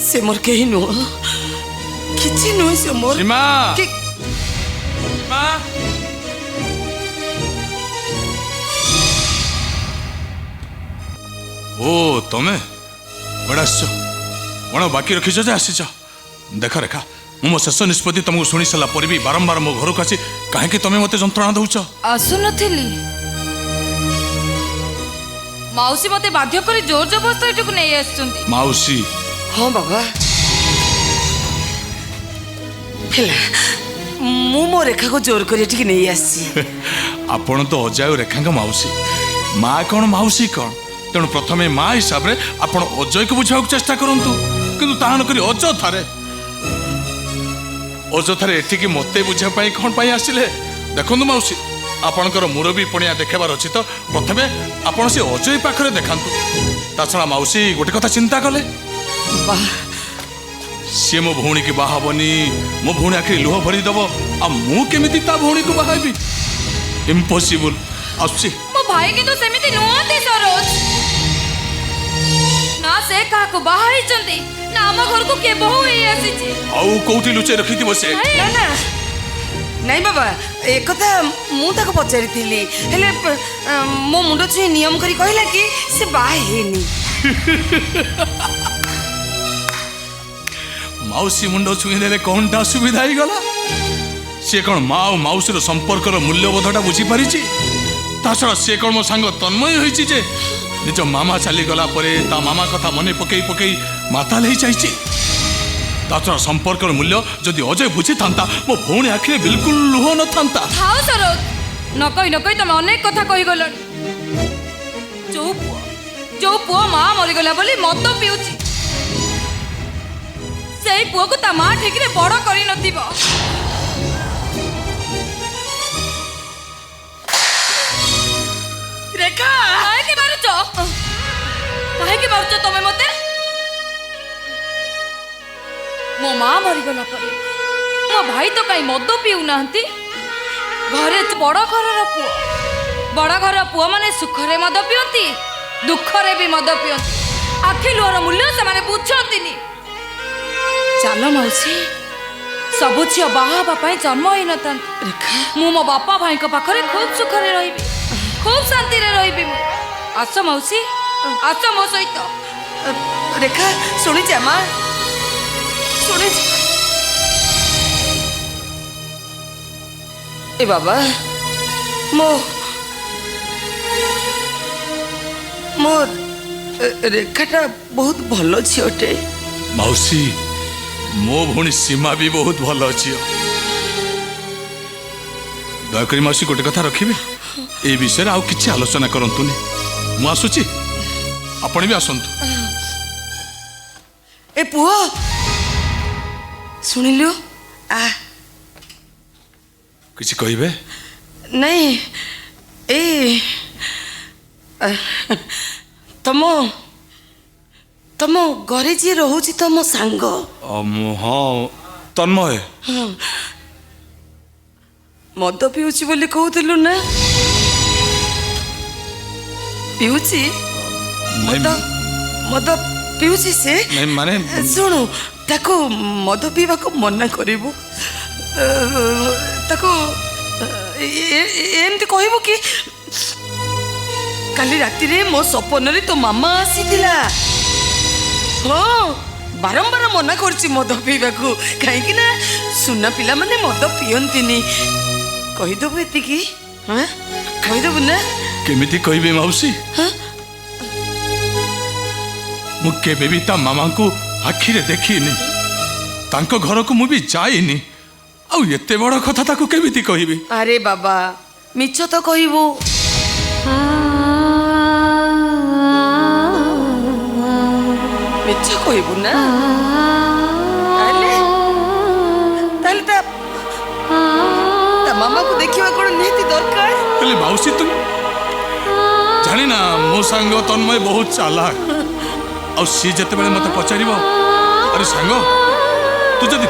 से मोर कहीं नुह किछि नुह से मोर सीमा कि सीमा ओ तमे बड़ा कौन बाकी रखीच जे आसीच देख रेखा मो शेष निष्पत्ति तुमको शुणी सारा पर भी बारंबार मो घर को आसी कहीं तुम मत जंत्रणा दौच आसुनथिली माउसी मते बाध्य करी जोर जबरदस्ती एठକୁ ନେଇ ଆସିଛନ୍ତି माउसी हाँ बाबा हेला मु मो रेखा को जोर कर नहीं आसी आपण तो अजय रेखा माउसी माँ कौन माउसी कौन तेणु प्रथम माँ हिसाब से आपण अजय को बुझा चेष्टा करंतु किंतु ताहन करी अजथारे एठिकी मते बुझाई कौन पाई आसिले देखु माउसी आपणकर मुरबी पणिया देखेबार अच्छी तो प्रथमे आपण से अजय पाखरे देखांतु ता छड़ा माउसी गोटे कथा चिंता कले सी मो भौणी की बाहाबनी मो भौणी आखिरी लुह भरीदेव आ मु केमिति ता भौणी को बाहाबी इम्पॉसिबल आसी मो भाई के तो सेमिति नुहति सरोज ना से का को बाहाई चंदी ना हम घर को के बहु हे आसी छी आउ कोठी लुचे रखिति बसे ना ना नहीं बाबा एक कथा मु ताको पचारि थिली हेले मो मुंड छुई नियम करी कहला कि से बाहे हेनी माउसी मुंड छुई देले कोनटा सुविधा ही गला से कौन माँ और माउसी संपर्कर मूल्यबोधटा बुझी पारिछि ता छड़ा से कौन मो सांग तन्मय होइछि जे निज मामा चली गला परे ता मामा कथा मने पकई पकई माताल ही चाहिछि ता छड़ा संपर्कर मूल्य जदि अजय बुझी थांता मो भौणी आखिरे बिल्कुल लुह न थांता थाओ सरोज न कई तुम अनेक कथा कहि गलन जो पुओ माँ मरी गला बोली मद पिउछि सेई पुओ को ता माँ ठीक रे बड़ करि नथिबो रेखा काहे मारुच तमे मते मो माँ मरीगला परे मो भाई तो कहीं मद पीऊ नाहंती घरे बड़ घर पुओ माने सुखरे मद पियंती दुखरे भी मद पियंती आखि लुहर मूल्य से माने बुझंतीनी चलो मौसी सबु झियो बाहा बापा जन्म होई नतन मु मो बापा भाई को पाखरे खूब सुखरे रहिबी खूब शांति रे रहिबी मु आस मौसी आस मो सहित रेखा सुनी जा माँ सुनी ए बाबा मो मो रेखाटा बहुत भल झीटे माउसी मो भौणी सीमा भी बहुत भल अच्छी दयाकोरी माउसी गोटे कथा रखिबे ए विषय आउ किछि आलोचना करंतुनी मु आसुची आपण भी आसंतु ए पुओ सुनिलु आ किछि कहिबे नहीं ए तम तम घरे जी रोची तम सांग हाँ तन्मय मद पिउची बोली कहूलु ना पिउची मद मद पिउची से नहीं माने सुनु ताको मद पीवा को मना करिवु ताको एमती कहबो कि काली राति रे मो सपन रे तो मामा आसीतिला हाँ बारंबार मना करछि मद पीवा को काहे ना सुना पिला माने मद पियंतिनी कहिदबु एतिकी हां कहिदबु ना केमिति कहबे माउसी हां मु केबे भी ता मामा को आखिरे देखिनी तांको घर को मु भी जाइनी आउ एते बड़ कथा ताको केमिति कहबे अरे बाबा मिछ तो कहबो मिछ कहबो ना ताले ता मामा को देखिवा कोन निहिति दरकार हेले माउसी तुम जानी ना मो सांग तन्मय बहुत चालाक आ सी जते बेले मते पचारिबो अरे सांग तू जदि